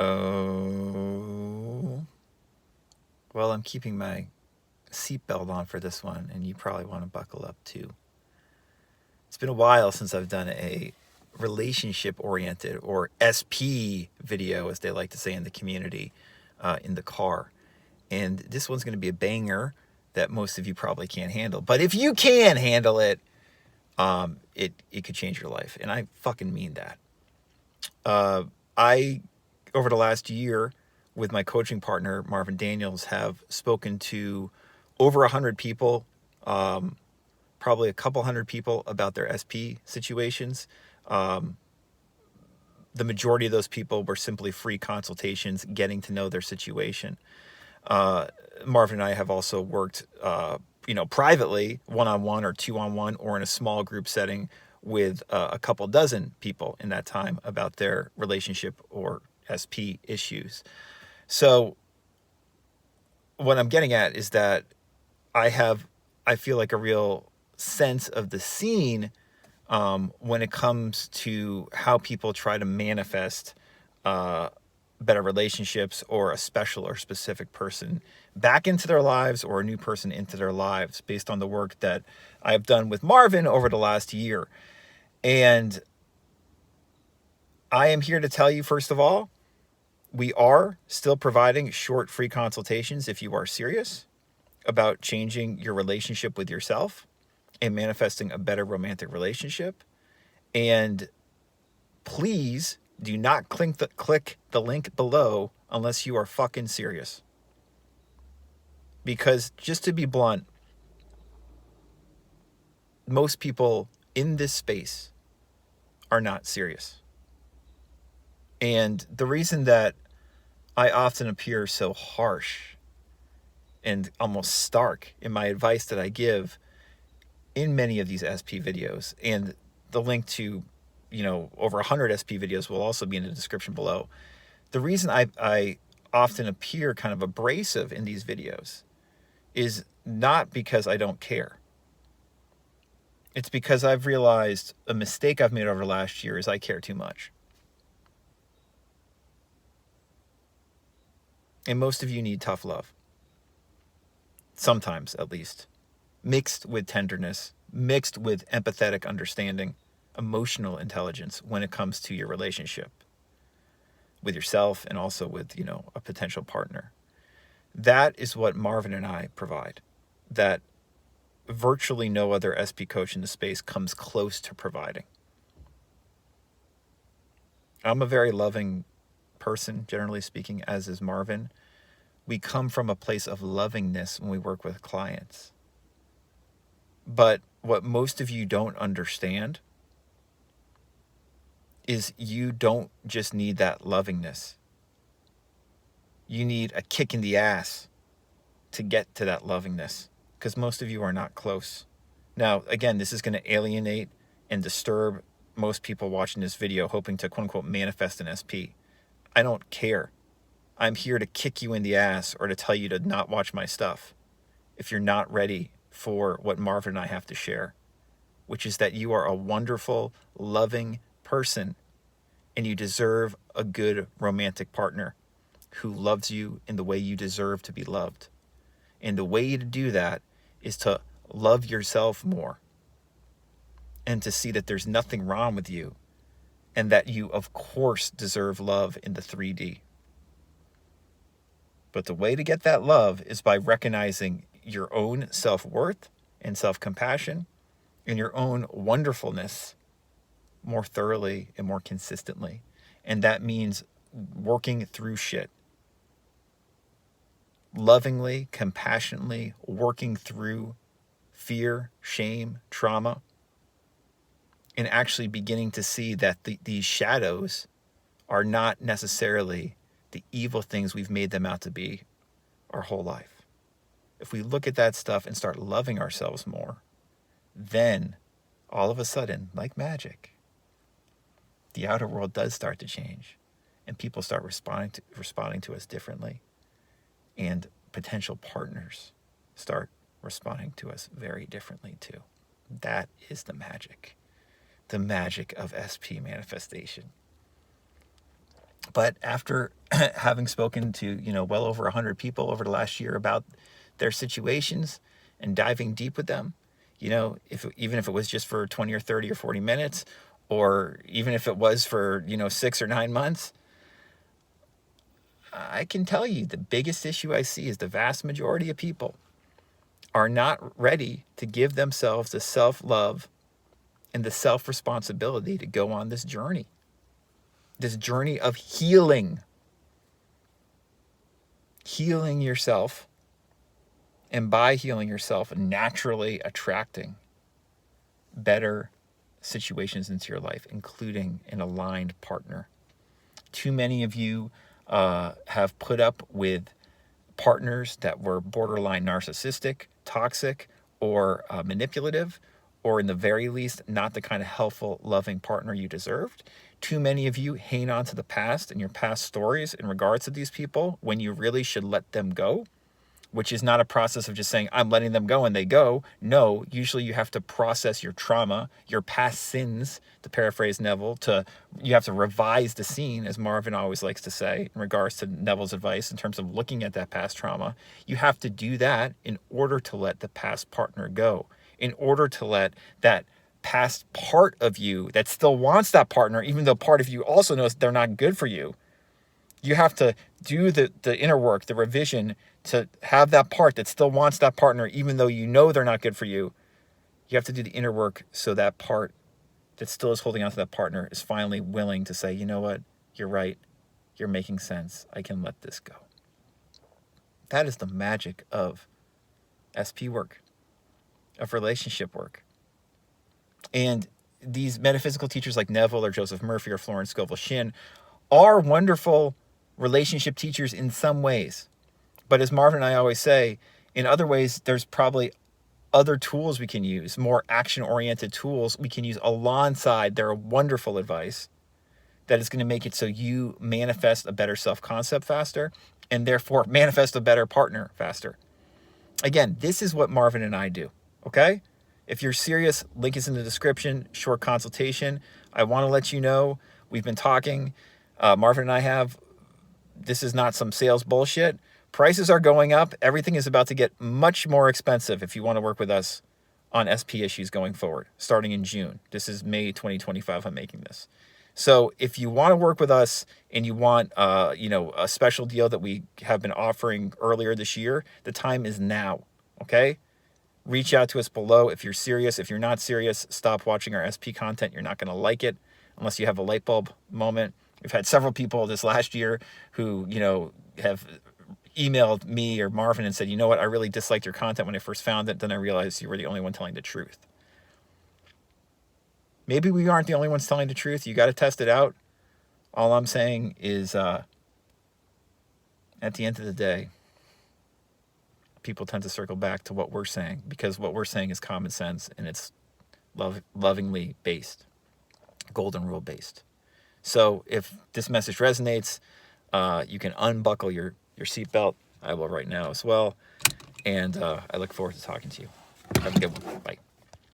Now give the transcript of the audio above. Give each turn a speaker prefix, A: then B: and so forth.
A: Oh, well, I'm keeping my seatbelt on for this one, and you probably want to buckle up too. It's been a while since I've done a relationship oriented or SP video, as they like to say in the community, in the car. And this one's going to be a banger that most of you probably can't handle. But if you can handle it, it could change your life. And I fucking mean that. I, over the last year, with my coaching partner, Marvin Daniels, have spoken to over 100 people, probably a couple hundred people about their SP situations. The majority of those people were simply free consultations, getting to know their situation. Marvin and I have also worked, privately, one-on-one or two-on-one, or in a small group setting with a couple dozen people in that time about their relationship or SP issues. So what I'm getting at is that I feel like a real sense of the scene when it comes to how people try to manifest better relationships or a special or specific person back into their lives, or a new person into their lives, based on the work that I've done with Marvin over the last year. And I am here to tell you, first of all, we are still providing short free consultations if you are serious about changing your relationship with yourself and manifesting a better romantic relationship. And please do not click the link below unless you are fucking serious. Because just to be blunt, most people in this space are not serious. And the reason that I often appear so harsh and almost stark in my advice that I give in many of these SP videos, and the link to, over 100 SP videos will also be in the description below. The reason I often appear kind of abrasive in these videos is not because I don't care. It's because I've realized a mistake I've made over the last year is I care too much. And most of you need tough love. Sometimes, at least. Mixed with tenderness, mixed with empathetic understanding, emotional intelligence when it comes to your relationship with yourself and also with, a potential partner. That is what Marvin and I provide. That virtually no other SP coach in the space comes close to providing. I'm a very loving person, generally speaking, as is Marvin. We come from a place of lovingness when we work with clients. But what most of you don't understand is you don't just need that lovingness. You need a kick in the ass to get to that lovingness, because most of you are not close. Now, again, this is going to alienate and disturb most people watching this video hoping to quote unquote manifest an SP. I don't care. I'm here to kick you in the ass or to tell you to not watch my stuff if you're not ready for what Marvin and I have to share, which is that you are a wonderful, loving person and you deserve a good romantic partner who loves you in the way you deserve to be loved. And the way to do that is to love yourself more and to see that there's nothing wrong with you and that you, of course, deserve love in the 3D. But the way to get that love is by recognizing your own self-worth and self-compassion and your own wonderfulness more thoroughly and more consistently. And that means working through shit. Lovingly, compassionately working through fear, shame, trauma, and actually beginning to see that these shadows are not necessarily the evil things we've made them out to be our whole life. If we look at that stuff and start loving ourselves more, then all of a sudden, like magic, the outer world does start to change and people start responding to us differently. And potential partners start responding to us very differently too. That is the magic of SP manifestation. But after having spoken to, well over 100 people over the last year about their situations and diving deep with them, even if it was just for 20 or 30 or 40 minutes, or even if it was for, 6 or 9 months, I can tell you the biggest issue I see is the vast majority of people are not ready to give themselves the self-love and the self-responsibility to go on this journey of healing yourself, and by healing yourself, naturally attracting better situations into your life, including an aligned partner. Too many of you have put up with partners that were borderline narcissistic, toxic, or manipulative, or in the very least, not the kind of helpful, loving partner you deserved. Too many of you hang on to the past and your past stories in regards to these people when you really should let them go, which is not a process of just saying, I'm letting them go and they go. No, usually you have to process your trauma, your past sins, to paraphrase Neville, you have to revise the scene, as Marvin always likes to say, in regards to Neville's advice in terms of looking at that past trauma. You have to do that in order to let the past partner go, in order to let that past part of you that still wants that partner, even though part of you also knows they're not good for you. You have to do the inner work, the revision, to have that part that still wants that partner, even though you know they're not good for you. You have to do the inner work so that part that still is holding on to that partner is finally willing to say, you know what, you're right, you're making sense, I can let this go. That is the magic of SP work, of relationship work. And these metaphysical teachers like Neville or Joseph Murphy or Florence Scovel Shinn are wonderful relationship teachers in some ways. But as Marvin and I always say, in other ways, there's probably other tools we can use, more action-oriented tools we can use alongside their wonderful advice that is going to make it so you manifest a better self-concept faster and therefore manifest a better partner faster. Again, this is what Marvin and I do, okay? If you're serious, link is in the description, short consultation. I want to let you know, we've been talking, Marvin and I have, this is not some sales bullshit. Prices are going up. Everything is about to get much more expensive if you want to work with us on SP issues going forward, starting in June. This is May 2025 I'm making this. So if you want to work with us and you want a special deal that we have been offering earlier this year, the time is now, okay? Reach out to us below if you're serious. If you're not serious, stop watching our SP content. You're not going to like it unless you have a light bulb moment. We've had several people this last year who, have emailed me or Marvin and said, you know what, I really disliked your content when I first found it. Then I realized you were the only one telling the truth. Maybe we aren't the only ones telling the truth. You got to test it out. All I'm saying is, at the end of the day, people tend to circle back to what we're saying, because what we're saying is common sense and it's lovingly based, golden rule based. So if this message resonates, you can unbuckle your seatbelt. I will right now as well. And I look forward to talking to you. Have a good one. Bye.